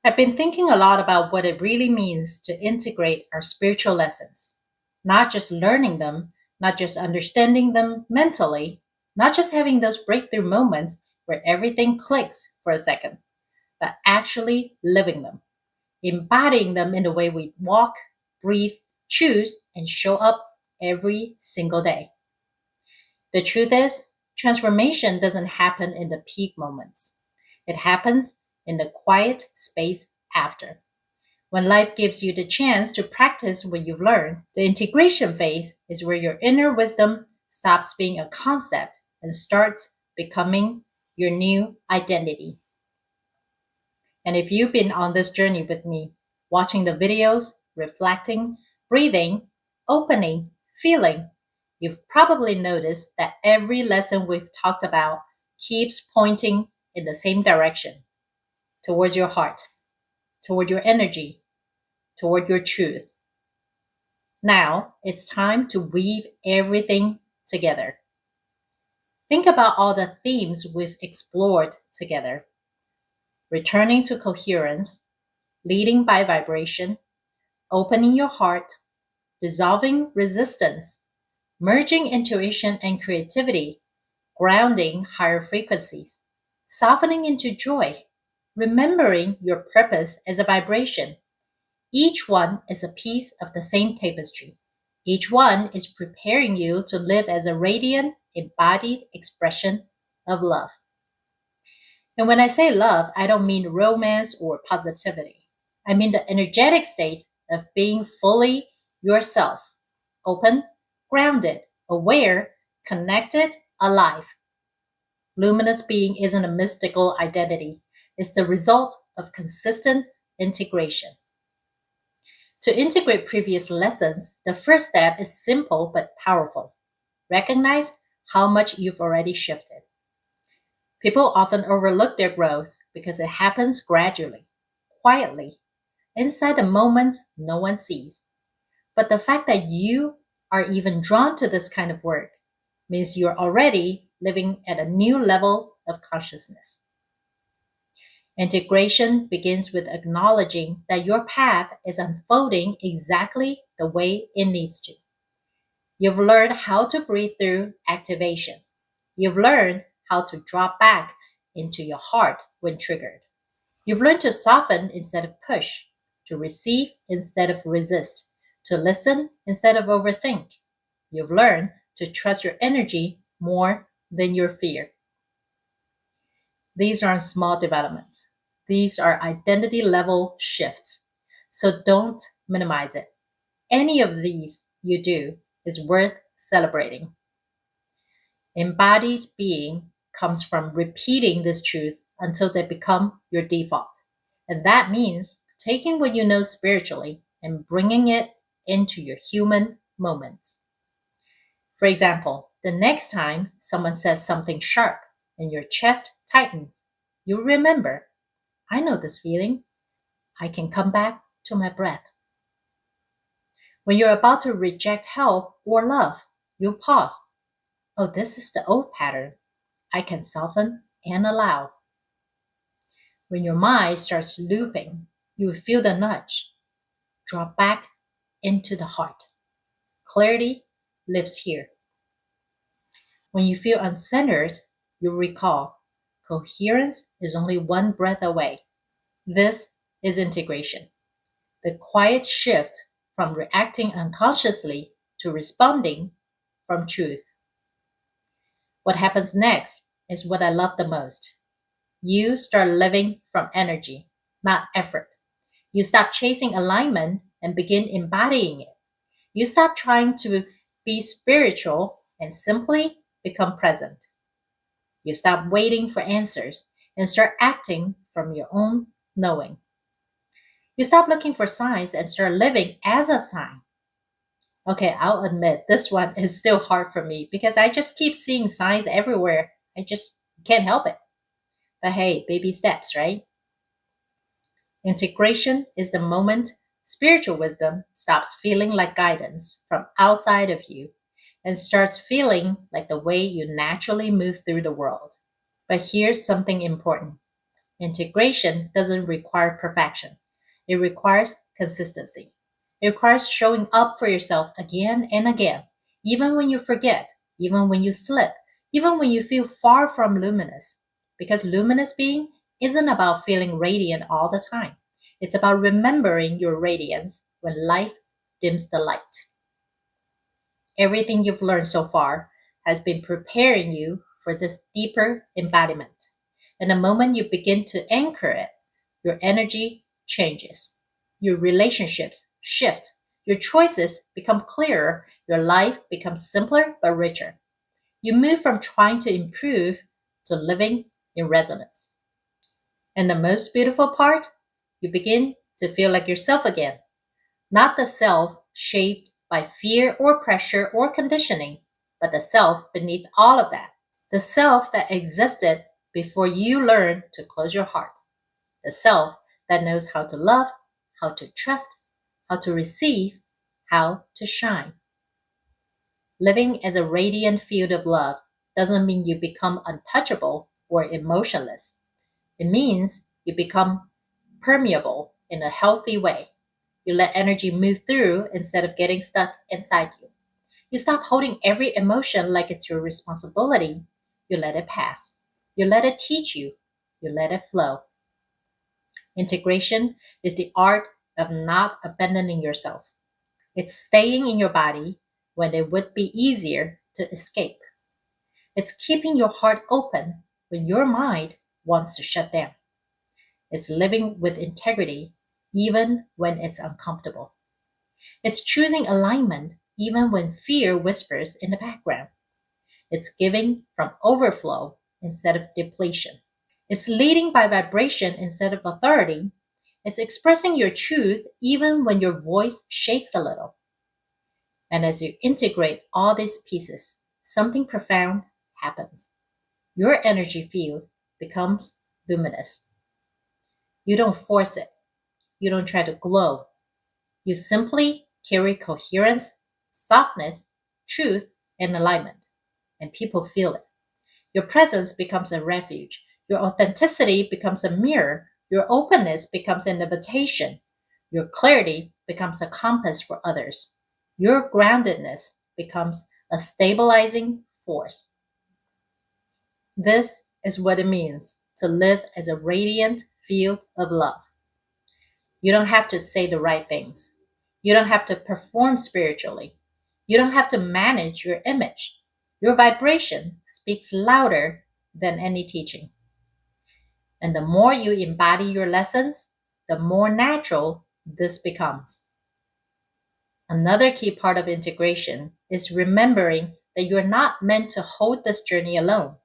I've been thinking a lot about what it really means to integrate our spiritual lessons, not just learning them, not just understanding them mentally, not just having those breakthrough moments where everything clicks for a second, but actually living them, embodying them in the way we walk, breathe, choose, and show up every single day. The truth is, transformation doesn't happen in the peak moments. It happens in the quiet space after. When life gives you the chance to practice what you've learned, the integration phase is where your inner wisdom stops being a concept and starts becoming your new identity. And if you've been on this journey with me, watching the videos, reflecting, breathing, opening, feeling, you've probably noticed that every lesson we've talked about keeps pointing in the same direction towards your heart, toward your energy, toward your truth. Now it's time to weave everything together. Think about all the themes we've explored together: returning to coherence, leading by vibration, opening your heart, dissolving resistance, merging intuition and creativity, grounding higher frequencies, softening into joy, remembering your purpose as a vibration. Each one is a piece of the same tapestry. Each one is preparing you to live as a radiant, embodied expression of love. And when I say love, I don't mean romance or positivity. I mean the energetic state of being fully yourself, open, grounded, aware, connected, alive. Luminous being isn't a mystical identity, it's the result of consistent integration. To integrate previous lessons, the first step is simple but powerful. Recognize how much you've already shifted. People often overlook their growth because it happens gradually, quietly, inside the moments no one sees. But the fact that you are even drawn to this kind of work means you're already living at a new level of consciousness. Integration begins with acknowledging that your path is unfolding exactly the way it needs to. You've learned how to breathe through activation. You've learned how to drop back into your heart when triggered. You've learned to soften instead of push, to receive instead of resist, to listen instead of overthink. You've learned to trust your energy more than your fear. These aren't small developments. These are identity level shifts. So don't minimize it. Any of these you do is worth celebrating. Embodied being comes from repeating this truth until they become your default. And that means taking what you know spiritually and bringing it into your human moments. For example, the next time someone says something sharp and your chest tightens, you remember, I know this feeling. I can come back to my breath. When you're about to reject help or love, you pause. Oh, this is the old pattern. I can soften and allow. When your mind starts looping, you feel the nudge. Drop back into the heart. Clarity lives here. When you feel uncentered, you recall coherence is only one breath away. This is integration, the quiet shift from reacting unconsciously to responding from truth. What happens next is what I love the most. You start living from energy, not effort. You stop chasing alignment and begin embodying it. You stop trying to be spiritual and simply become present. You stop waiting for answers and start acting from your own knowing. You stop looking for signs and start living as a sign. Okay, I'll admit this one is still hard for me because I just keep seeing signs everywhere. I just can't help it. But hey, baby steps, right? Integration is the moment spiritual wisdom stops feeling like guidance from outside of you and starts feeling like the way you naturally move through the world. But here's something important. Integration doesn't require perfection, it requires consistency. It requires showing up for yourself again and again, even when you forget, even when you slip, even when you feel far from luminous. Because luminous being isn't about feeling radiant all the time, it's about remembering your radiance when life dims the light. Everything you've learned so far has been preparing you for this deeper embodiment. And the moment you begin to anchor it, your energy changes, your relationships shift, your choices become clearer, your life becomes simpler but richer. You move from trying to improve to living in resonance. And the most beautiful part, you begin to feel like yourself again, not the self shaped by fear or pressure or conditioning, but the self beneath all of that. The self that existed before you learned to close your heart. The self that knows how to love, how to trust, how to receive, how to shine. Living as a radiant field of love doesn't mean you become untouchable or emotionless. It means you become permeable in a healthy way. You let energy move through instead of getting stuck inside you. You stop holding every emotion like it's your responsibility. You let it pass. You let it teach you. You let it flow. Integration is the art of not abandoning yourself. It's staying in your body when it would be easier to escape. It's keeping your heart open when your mind wants to shut down. It's living with integrity even when it's uncomfortable. It's choosing alignment even when fear whispers in the background. It's giving from overflow instead of depletion. It's leading by vibration instead of authority. It's expressing your truth even when your voice shakes a little. And as you integrate all these pieces, something profound happens. Your energy field becomes luminous. You don't force it. You don't try to glow. You simply carry coherence, softness, truth, and alignment, and people feel it. Your presence becomes a refuge. Your authenticity becomes a mirror. Your openness becomes an invitation. Your clarity becomes a compass for others. Your groundedness becomes a stabilizing force. This is what it means to live as a radiant field of love. You don't have to say the right things. You don't have to perform spiritually. You don't have to manage your image. Your vibration speaks louder than any teaching. And the more you embody your lessons, the more natural this becomes. Another key part of integration is remembering that you're not meant to hold this journey alone.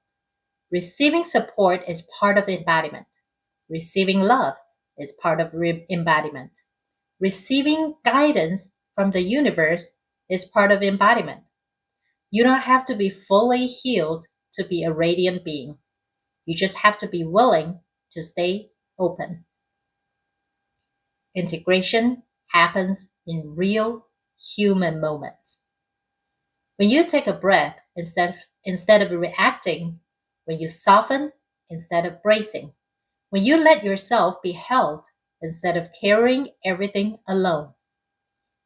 Receiving support is part of embodiment. Receiving love is part of embodiment. Receiving guidance from the universe is part of embodiment. You don't have to be fully healed to be a radiant being. You just have to be willing to stay open. Integration happens in real human moments. When you take a breath instead of reacting, when you soften instead of bracing, when you let yourself be held instead of carrying everything alone,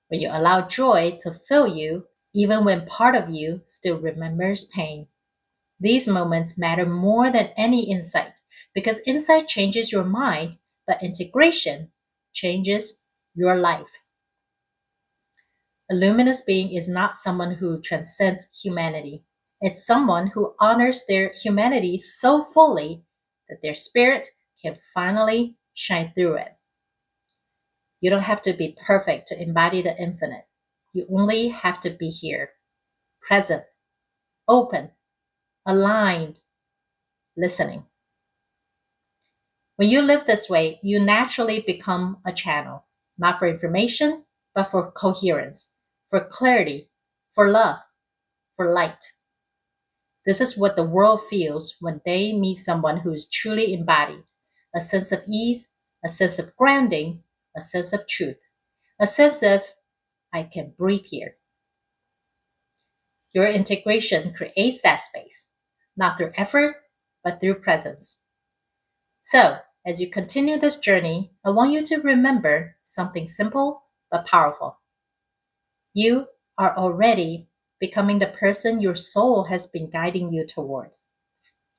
when you allow joy to fill you even when part of you still remembers pain. These moments matter more than any insight because insight changes your mind, but integration changes your life. A luminous being is not someone who transcends humanity. It's someone who honors their humanity so fully that their spirit can finally shine through it. You don't have to be perfect to embody the infinite. You only have to be here, present, open, aligned, listening. When you live this way, you naturally become a channel, not for information, but for coherence, for clarity, for love, for light. This is what the world feels when they meet someone who is truly embodied: a sense of ease, a sense of grounding, a sense of truth, a sense of, I can breathe here. Your integration creates that space, not through effort, but through presence. So, As you continue this journey, I want you to remember something simple but powerful. You are already becoming the person your soul has been guiding you toward.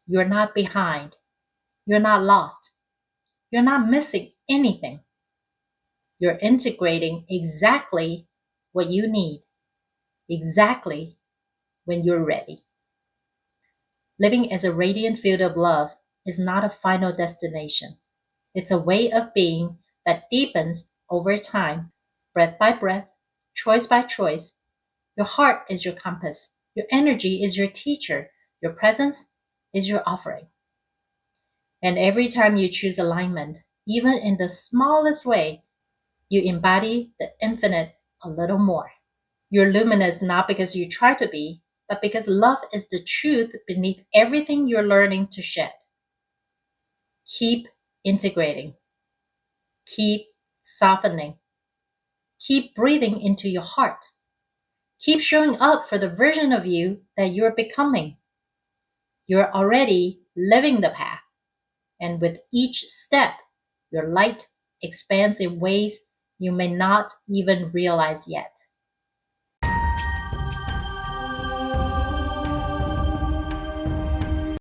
You're not behind. You're not lost. You're not missing anything. You're integrating exactly what you need, exactly when you're ready. Living as a radiant field of love is not a final destination. It's a way of being that deepens over time, breath by breath, choice by choice. Your heart is your compass. Your energy is your teacher. Your presence is your offering. And every time you choose alignment, even in the smallest way, you embody the infinite a little more. You're luminous not because you try to be, but because love is the truth beneath everything you're learning to shed. Keep integrating. Keep softening. Keep breathing into your heart. Keep showing up for the version of you that you're becoming. You're already living the path, and with each step, your light expands in ways you may not even realize yet.